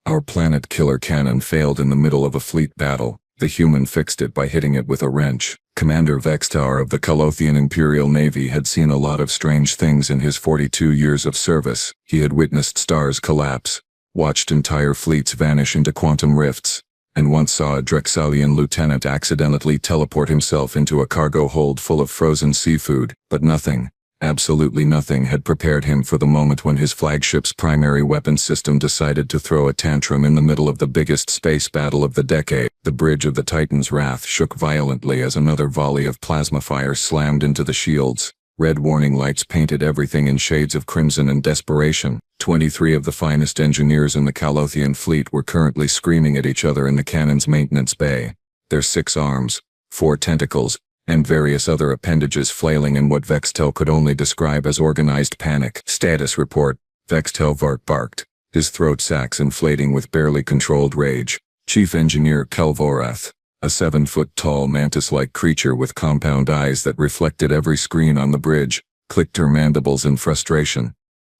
Our planet killer cannon failed in the middle of a fleet battle. The human fixed it by hitting it with a wrench. Commander Vextar of the Calothian Imperial Navy had seen a lot of strange things in his 42 years of service. He had witnessed stars collapse, watched entire fleets vanish into quantum rifts, and once saw a Drexalian lieutenant accidentally teleport himself into a cargo hold full of frozen seafood. But nothing, absolutely nothing, had prepared him for the moment when his flagship's primary weapon system decided to throw a tantrum in the middle of the biggest space battle of the decade. The bridge of the Titan's wrath shook violently as another volley of plasma fire slammed into the shields. Red warning lights painted everything in shades of crimson and desperation. 23 of the finest engineers in the Calothian fleet were currently screaming at each other in the cannon's maintenance bay, their 6 arms, 4 tentacles, and various other appendages flailing in what Vextel could only describe as organized panic. Status report. Vextel Vart barked, his throat sacs inflating with barely controlled rage. Chief Engineer Kelvorath, a 7-foot-tall mantis-like creature with compound eyes that reflected every screen on the bridge, clicked her mandibles in frustration.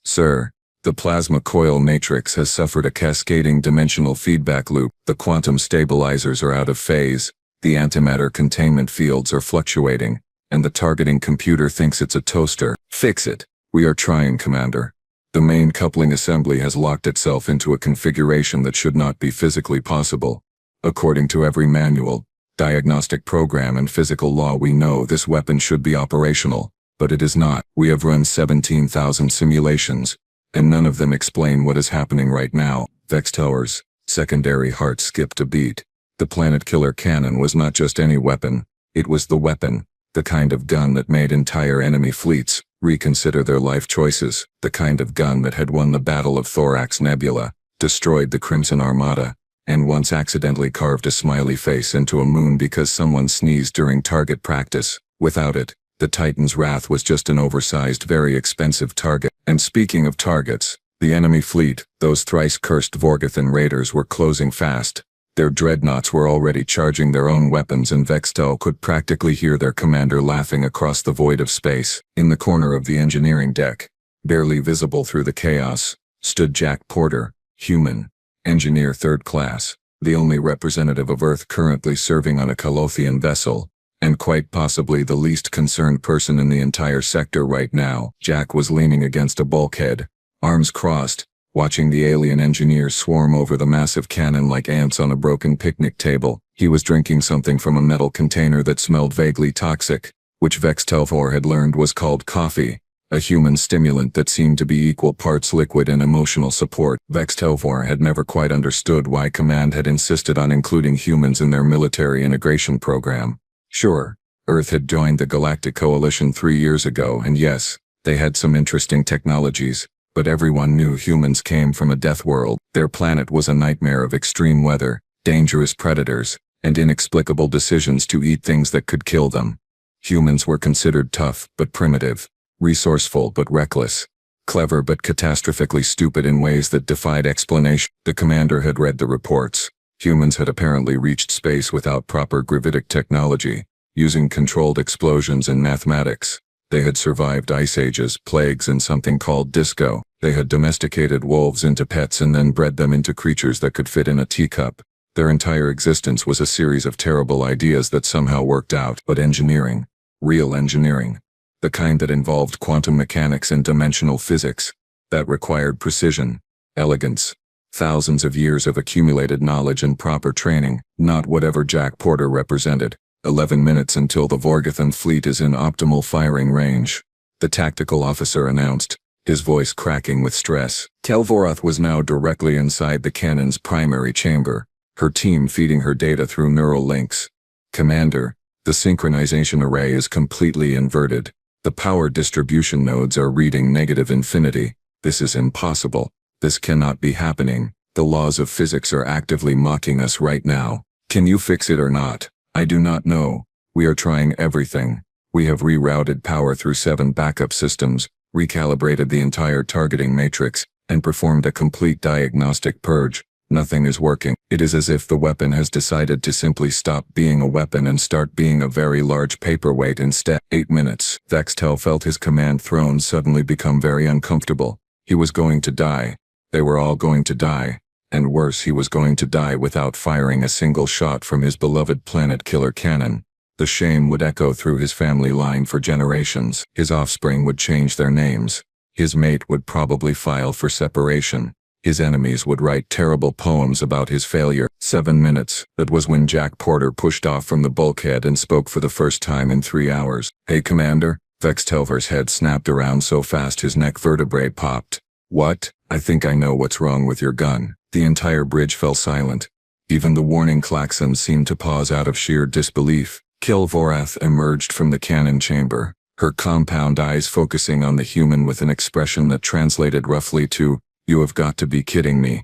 Sir, the plasma coil matrix has suffered a cascading dimensional feedback loop. The quantum stabilizers are out of phase, the antimatter containment fields are fluctuating, and the targeting computer thinks it's a toaster. Fix it. We are trying, Commander. The main coupling assembly has locked itself into a configuration that should not be physically possible. According to every manual, diagnostic program and physical law, we know this weapon should be operational, but it is not. We have run 17,000 simulations, and none of them explain what is happening right now. Vextel's secondary heart skipped a beat. The planet killer cannon was not just any weapon, it was the weapon, the kind of gun that made entire enemy fleets reconsider their life choices, the kind of gun that had won the Battle of Thorax Nebula, destroyed the Crimson Armada, and once accidentally carved a smiley face into a moon because someone sneezed during target practice. Without it, the Titan's wrath was just an oversized, very expensive target. And speaking of targets, the enemy fleet, those thrice-cursed Vorgothan raiders, were closing fast. Their dreadnoughts were already charging their own weapons, and Vextel could practically hear their commander laughing across the void of space. In the corner of the engineering deck, barely visible through the chaos, stood Jack Porter, human, engineer 3rd class, the only representative of Earth currently serving on a Calothian vessel, and quite possibly the least concerned person in the entire sector right now. Jack was leaning against a bulkhead, arms crossed, watching the alien engineers swarm over the massive cannon like ants on a broken picnic table. He was drinking something from a metal container that smelled vaguely toxic, which Vextelfor had learned was called coffee, a human stimulant that seemed to be equal parts liquid and emotional support. Vextelfor had never quite understood why Command had insisted on including humans in their military integration program. Sure, Earth had joined the Galactic Coalition 3 years ago, and yes, they had some interesting technologies, but everyone knew humans came from a death world. Their planet was a nightmare of extreme weather, dangerous predators, and inexplicable decisions to eat things that could kill them. Humans were considered tough but primitive, resourceful but reckless, clever but catastrophically stupid in ways that defied explanation. The commander had read the reports. Humans had apparently reached space without proper gravitic technology, using controlled explosions and mathematics. They had survived ice ages, plagues, and something called disco. They had domesticated wolves into pets and then bred them into creatures that could fit in a teacup. Their entire existence was a series of terrible ideas that somehow worked out. But engineering, real engineering, the kind that involved quantum mechanics and dimensional physics, that required precision, elegance, thousands of years of accumulated knowledge and proper training, not whatever Jack Porter represented. 11 minutes until the Vorgothan fleet is in optimal firing range, the tactical officer announced, his voice cracking with stress. Telvorath was now directly inside the cannon's primary chamber, her team feeding her data through neural links. Commander, the synchronization array is completely inverted. The power distribution nodes are reading negative infinity. This is impossible. This cannot be happening. The laws of physics are actively mocking us right now. Can you fix it or not? I do not know. We are trying everything. We have rerouted power through 7 backup systems, recalibrated the entire targeting matrix, and performed a complete diagnostic purge. Nothing is working. It is as if the weapon has decided to simply stop being a weapon and start being a very large paperweight instead. 8 minutes. Vextel felt his command throne suddenly become very uncomfortable. He was going to die. They were all going to die. And worse, he was going to die without firing a single shot from his beloved planet killer cannon. The shame would echo through his family line for generations. His offspring would change their names. His mate would probably file for separation. His enemies would write terrible poems about his failure. 7 minutes. That was when Jack Porter pushed off from the bulkhead and spoke for the first time in 3 hours. "Hey, Commander." Vextelver's head snapped around so fast his neck vertebrae popped. "What?" "I think I know what's wrong with your gun." The entire bridge fell silent. Even the warning klaxons seemed to pause out of sheer disbelief. Kilvorath emerged from the cannon chamber, her compound eyes focusing on the human with an expression that translated roughly to, "You have got to be kidding me."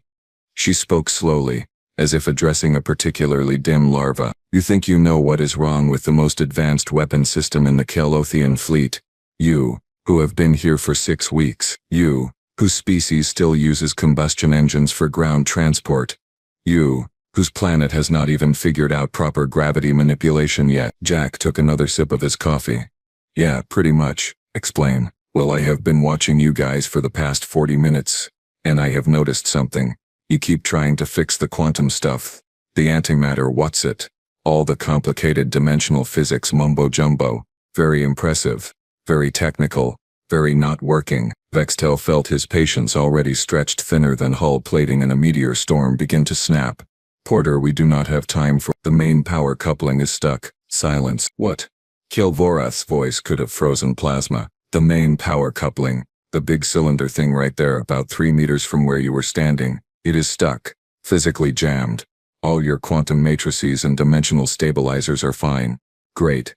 She spoke slowly, as if addressing a particularly dim larva. "You think you know what is wrong with the most advanced weapon system in the Calothian fleet? You, who have been here for 6 weeks. You, whose species still uses combustion engines for ground transport. You, whose planet has not even figured out proper gravity manipulation yet." Jack took another sip of his coffee. "Yeah, pretty much." "Explain." "Well, I have been watching you guys for the past 40 minutes. And I have noticed something. You keep trying to fix the quantum stuff. The antimatter, what's it? All the complicated dimensional physics mumbo-jumbo. Very impressive. Very technical. Very not working." Vextel felt his patience already stretched thinner than hull plating in a meteor storm begin to snap. "Porter, we do not have time for— the main power coupling is stuck." Silence. "What?" Kilvorath's voice could have frozen plasma. "The main power coupling. The big cylinder thing right there about 3 meters from where you were standing. It is stuck. Physically jammed. All your quantum matrices and dimensional stabilizers are fine." "Great.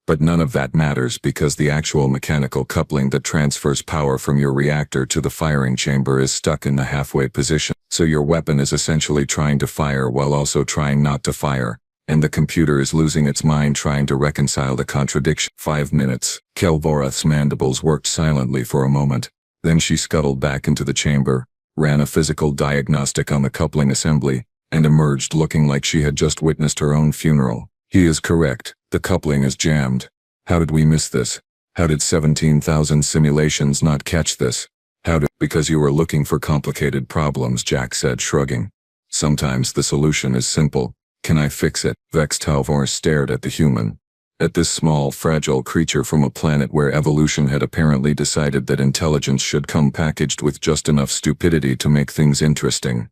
But none of that matters because the actual mechanical coupling that transfers power from your reactor to the firing chamber is stuck in the halfway position. So your weapon is essentially trying to fire while also trying not to fire. And the computer is losing its mind trying to reconcile the contradiction." 5 minutes. Kelvorath's mandibles worked silently for a moment. Then she scuttled back into the chamber, ran a physical diagnostic on the coupling assembly, and emerged looking like she had just witnessed her own funeral. "He is correct. The coupling is jammed. How did we miss this? How did 17,000 simulations not catch this? Because you were looking for complicated problems," Jack said, shrugging. "Sometimes the solution is simple. Can I fix it?" Vextalvor stared at the human. At this small, fragile creature from a planet where evolution had apparently decided that intelligence should come packaged with just enough stupidity to make things interesting.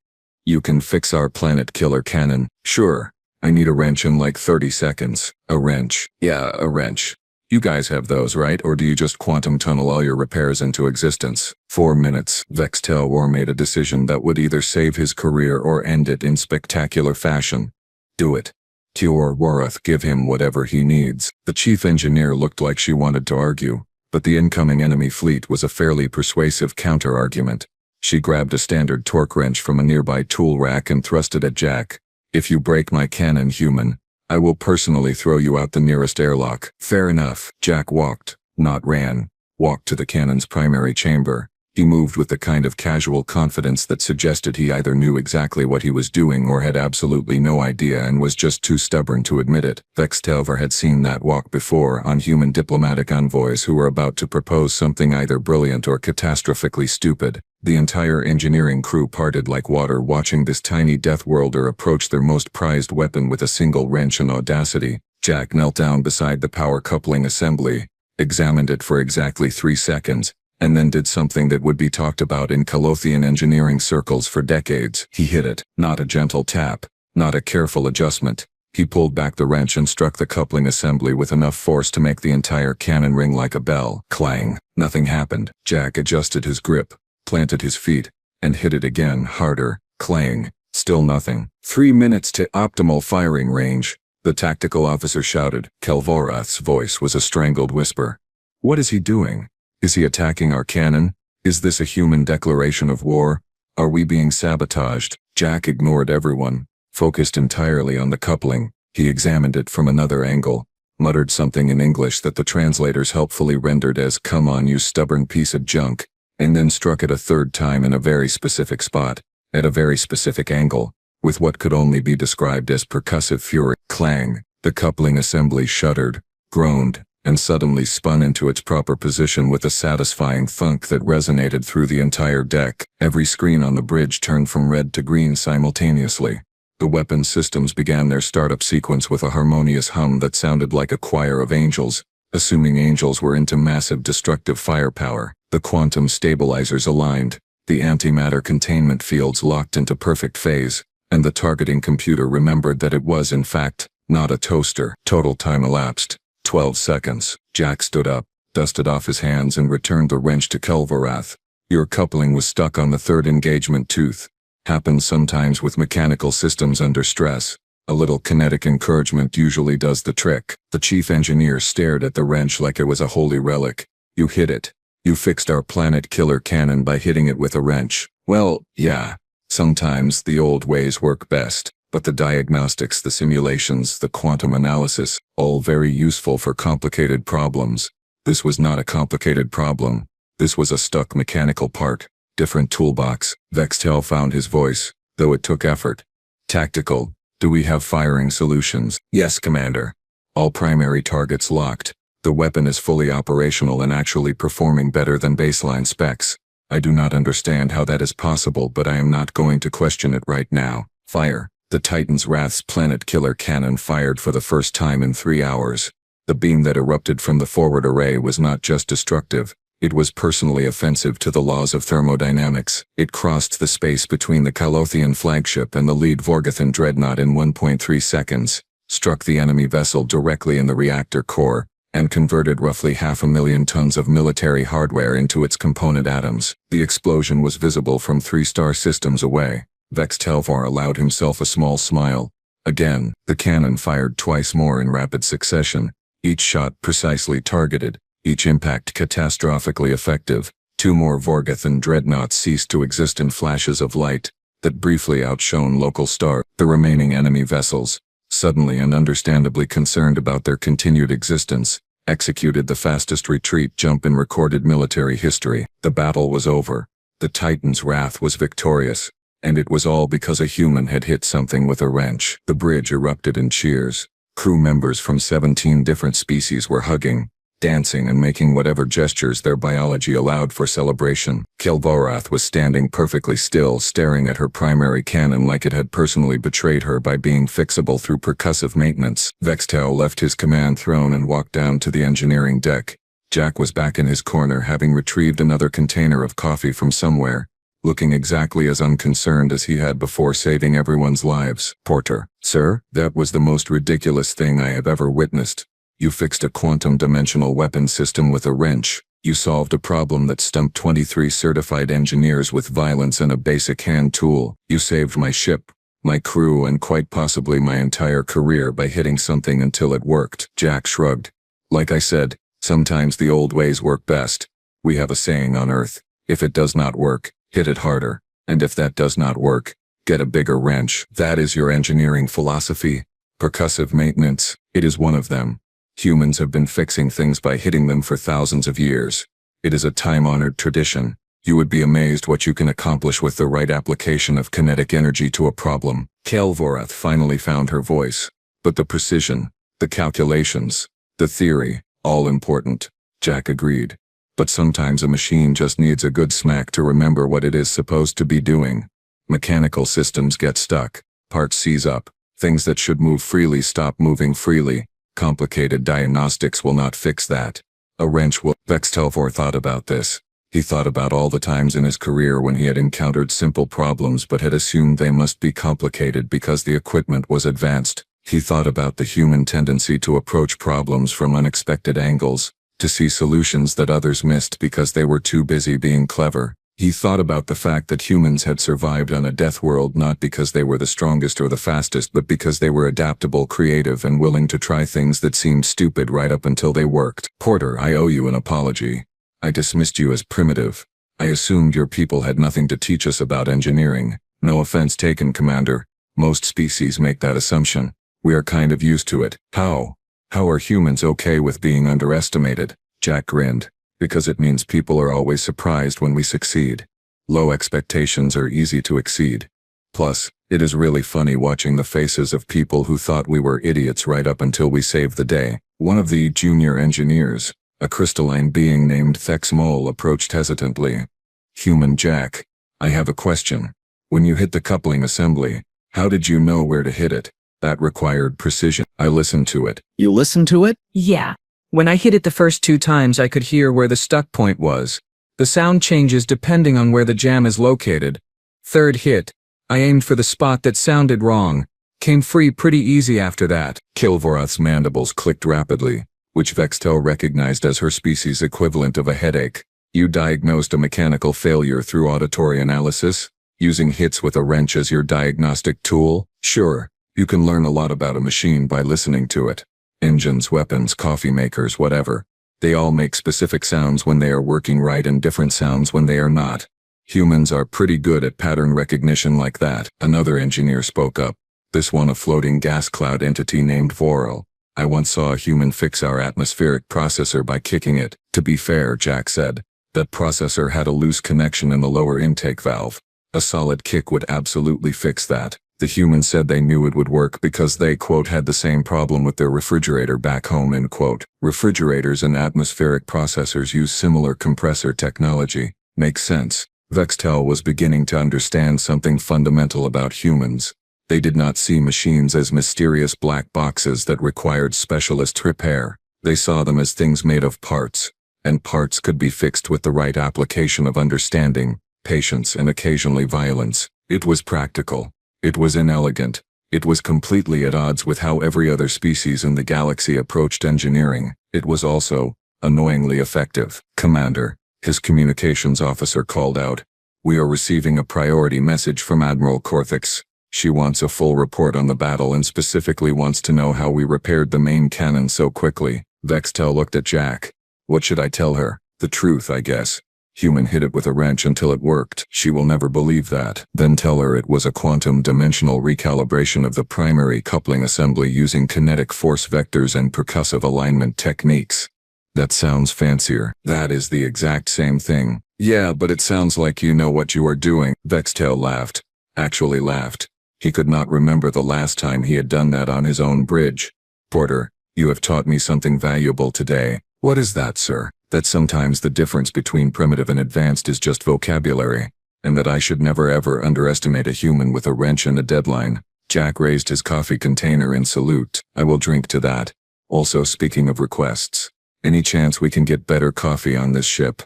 "You can fix our planet killer cannon." "Sure. I need a wrench in like 30 seconds. "A wrench?" "Yeah, a wrench. You guys have those, right? Or do you just quantum tunnel all your repairs into existence?" 4 minutes. Vextalvor made a decision that would either save his career or end it in spectacular fashion. "Do it. Kilvorath, give him whatever he needs." The chief engineer looked like she wanted to argue, but the incoming enemy fleet was a fairly persuasive counter-argument. She grabbed a standard torque wrench from a nearby tool rack and thrust it at Jack. "If you break my cannon, human, I will personally throw you out the nearest airlock." "Fair enough." Jack walked, not ran, walked to the cannon's primary chamber. He moved with the kind of casual confidence that suggested he either knew exactly what he was doing or had absolutely no idea and was just too stubborn to admit it. Vextelver had seen that walk before on human diplomatic envoys who were about to propose something either brilliant or catastrophically stupid. The entire engineering crew parted like water watching this tiny death worlder approach their most prized weapon with a single wrench and audacity. Jack knelt down beside the power coupling assembly, examined it for exactly 3 seconds, and then did something that would be talked about in Calothian engineering circles for decades. He hit it. Not a gentle tap, not a careful adjustment. He pulled back the wrench and struck the coupling assembly with enough force to make the entire cannon ring like a bell. Clang. Nothing happened. Jack adjusted his grip, planted his feet, and hit it again, harder. Clang. Still nothing. 3 minutes to optimal firing range, the tactical officer shouted. Kelvorath's voice was a strangled whisper. "What is he doing? Is he attacking our cannon? Is this a human declaration of war? Are we being sabotaged?" Jack ignored everyone, focused entirely on the coupling. He examined it from another angle, muttered something in English that the translators helpfully rendered as "come on, you stubborn piece of junk," and then struck it a third time in a very specific spot, at a very specific angle, with what could only be described as percussive fury. Clang. The coupling assembly shuddered, groaned, and suddenly spun into its proper position with a satisfying thunk that resonated through the entire deck. Every screen on the bridge turned from red to green simultaneously. The weapon systems began their startup sequence with a harmonious hum that sounded like a choir of angels, assuming angels were into massive destructive firepower. The quantum stabilizers aligned, the antimatter containment fields locked into perfect phase, and the targeting computer remembered that it was, in fact, not a toaster. Total time elapsed. 12 seconds. Jack stood up, dusted off his hands and returned the wrench to Kelvorath. Your coupling was stuck on the third engagement tooth. Happens sometimes with mechanical systems under stress. A little kinetic encouragement usually does the trick. The chief engineer stared at the wrench like it was a holy relic. You hit it. You fixed our planet killer cannon by hitting it with a wrench. Well, yeah. Sometimes the old ways work best. But the diagnostics, the simulations, the quantum analysis, all very useful for complicated problems. This was not a complicated problem. This was a stuck mechanical part. Different toolbox. Vextel found his voice, though it took effort. Tactical. Do we have firing solutions? Yes, Commander. All primary targets locked. The weapon is fully operational and actually performing better than baseline specs. I do not understand how that is possible, but I am not going to question it right now. Fire. The Titan's Wrath's planet killer cannon fired for the first time in 3 hours. The beam that erupted from the forward array was not just destructive. It was personally offensive to the laws of thermodynamics. It crossed the space between the Calothian flagship and the lead Vorgothan dreadnought in 1.3 seconds, struck the enemy vessel directly in the reactor core, and converted roughly 500,000 tons of military hardware into its component atoms. The explosion was visible from 3 star systems away. Vextelvar allowed himself a small smile. Again, the cannon fired twice more in rapid succession, each shot precisely targeted, each impact catastrophically effective. 2 more Vorgothan dreadnoughts ceased to exist in flashes of light that briefly outshone local stars. The remaining enemy vessels, suddenly and understandably concerned about their continued existence, executed the fastest retreat jump in recorded military history. The battle was over. The Titan's Wrath was victorious. And it was all because a human had hit something with a wrench. The bridge erupted in cheers. Crew members from 17 different species were hugging, dancing and making whatever gestures their biology allowed for celebration. Kelvorath was standing perfectly still, staring at her primary cannon like it had personally betrayed her by being fixable through percussive maintenance. Vextel left his command throne and walked down to the engineering deck. Jack was back in his corner, having retrieved another container of coffee from somewhere, looking exactly as unconcerned as he had before saving everyone's lives. Porter. Sir, that was the most ridiculous thing I have ever witnessed. You fixed a quantum-dimensional weapon system with a wrench. You solved a problem that stumped 23 certified engineers with violence and a basic hand tool. You saved my ship, my crew, and quite possibly my entire career by hitting something until it worked. Jack shrugged. Like I said, sometimes the old ways work best. We have a saying on Earth: if it does not work, hit it harder. And if that does not work, get a bigger wrench. That is your engineering philosophy? Percussive maintenance. It is one of them. Humans have been fixing things by hitting them for thousands of years. It is a time-honored tradition. You would be amazed what you can accomplish with the right application of kinetic energy to a problem. Kelvorath finally found her voice. But the precision, the calculations, the theory, all important. Jack agreed. But sometimes a machine just needs a good smack to remember what it is supposed to be doing. Mechanical systems get stuck. Parts seize up. Things that should move freely stop moving freely. Complicated diagnostics will not fix that. A wrench will. Vextelvar thought about this. He thought about all the times in his career when he had encountered simple problems but had assumed they must be complicated because the equipment was advanced. He thought about the human tendency to approach problems from unexpected angles, to see solutions that others missed because they were too busy being clever. He thought about the fact that humans had survived on a death world not because they were the strongest or the fastest, but because they were adaptable, creative, and willing to try things that seemed stupid right up until they worked. Porter, I owe you an apology. I dismissed you as primitive. I assumed your people had nothing to teach us about engineering. No offense taken, Commander. Most species make that assumption. We are kind of used to it. How are humans okay with being underestimated? Jack grinned. Because it means people are always surprised when we succeed. Low expectations are easy to exceed. Plus, it is really funny watching the faces of people who thought we were idiots right up until we saved the day. One of the junior engineers, a crystalline being named Thexmol, approached hesitantly. Human Jack, I have a question. When you hit the coupling assembly, how did you know where to hit it? That required precision. I listened to it. You listened to it? Yeah. When I hit it the first 2 times, I could hear where the stuck point was. The sound changes depending on where the jam is located. Third hit, I aimed for the spot that sounded wrong. Came free pretty easy after that. Kilvoroth's mandibles clicked rapidly, which Vextel recognized as her species' equivalent of a headache. You diagnosed a mechanical failure through auditory analysis, using hits with a wrench as your diagnostic tool? Sure, you can learn a lot about a machine by listening to it. Engines, weapons, coffee makers, whatever. They all make specific sounds when they are working right and different sounds when they are not. Humans are pretty good at pattern recognition like that. Another engineer spoke up. This one a floating gas cloud entity named Vorel. I once saw a human fix our atmospheric processor by kicking it. To be fair, Jack said, that processor had a loose connection in the lower intake valve. A solid kick would absolutely fix that. The humans said they knew it would work because they, quote, had the same problem with their refrigerator back home, end quote. Refrigerators and atmospheric processors use similar compressor technology. Makes sense. Vextel was beginning to understand something fundamental about humans. They did not see machines as mysterious black boxes that required specialist repair. They saw them as things made of parts, and parts could be fixed with the right application of understanding, patience, and occasionally violence. It was practical. It was inelegant. It was completely at odds with how every other species in the galaxy approached engineering. It was also annoyingly effective. Commander, his communications officer called out. We are receiving a priority message from Admiral Corthix. She wants a full report on the battle and specifically wants to know how we repaired the main cannon so quickly. Vextel looked at Jack. What should I tell her? The truth, I guess. Human hit it with a wrench until it worked. She will never believe that. Then tell her it was a quantum dimensional recalibration of the primary coupling assembly using kinetic force vectors and percussive alignment techniques. That sounds fancier. That is the exact same thing. Yeah, but it sounds like you know what you are doing. Vextel laughed. Actually laughed. He could not remember the last time he had done that on his own bridge. Porter, you have taught me something valuable today. What is that, sir? That sometimes the difference between primitive and advanced is just vocabulary, and that I should never ever underestimate a human with a wrench and a deadline. Jack raised his coffee container in salute. I will drink to that. Also, speaking of requests, any chance we can get better coffee on this ship?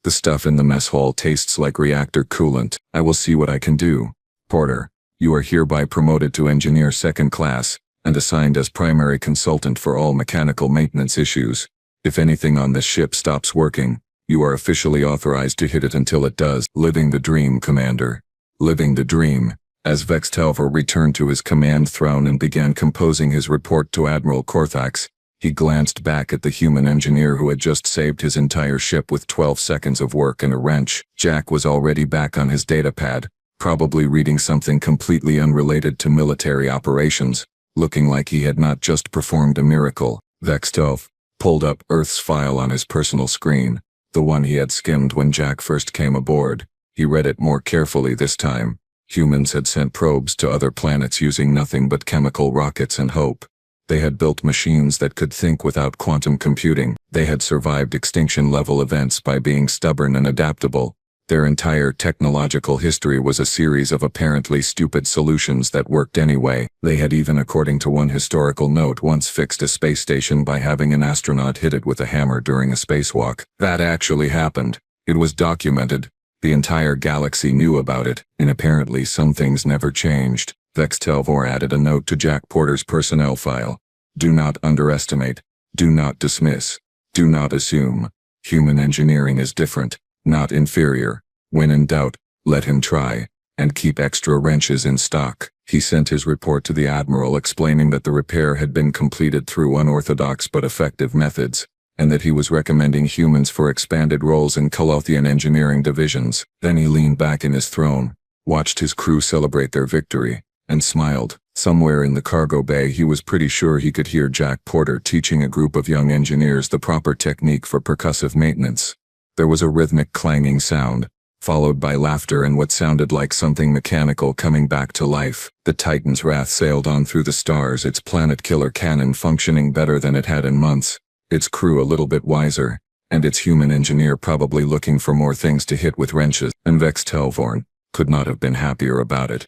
The stuff in the mess hall tastes like reactor coolant. I will see what I can do. Porter, you are hereby promoted to engineer second class, and assigned as primary consultant for all mechanical maintenance issues. If anything on this ship stops working, you are officially authorized to hit it until it does. Living the dream, Commander. Living the dream. As Vextelver returned to his command throne and began composing his report to Admiral Corthax, he glanced back at the human engineer who had just saved his entire ship with 12 seconds of work and a wrench. Jack was already back on his datapad, probably reading something completely unrelated to military operations, looking like he had not just performed a miracle. Vextelv pulled up Earth's file on his personal screen, the one he had skimmed when Jack first came aboard. He read it more carefully this time. Humans had sent probes to other planets using nothing but chemical rockets and hope. They had built machines that could think without quantum computing. They had survived extinction-level events by being stubborn and adaptable. Their entire technological history was a series of apparently stupid solutions that worked anyway. They had even, according to one historical note, once fixed a space station by having an astronaut hit it with a hammer during a spacewalk. That actually happened. It was documented. The entire galaxy knew about it, and apparently some things never changed. Vextelvor added a note to Jack Porter's personnel file. Do not underestimate. Do not dismiss. Do not assume. Human engineering is different, not inferior. When in doubt, let him try, and keep extra wrenches in stock. He sent his report to the Admiral explaining that the repair had been completed through unorthodox but effective methods, and that he was recommending humans for expanded roles in Colothian engineering divisions. Then he leaned back in his throne, watched his crew celebrate their victory, and smiled. Somewhere in the cargo bay he was pretty sure he could hear Jack Porter teaching a group of young engineers the proper technique for percussive maintenance. There was a rhythmic clanging sound, followed by laughter and what sounded like something mechanical coming back to life. The Titan's wrath sailed on through the stars, its planet-killer cannon functioning better than it had in months, its crew a little bit wiser, and its human engineer probably looking for more things to hit with wrenches, and Vex Telvorn could not have been happier about it.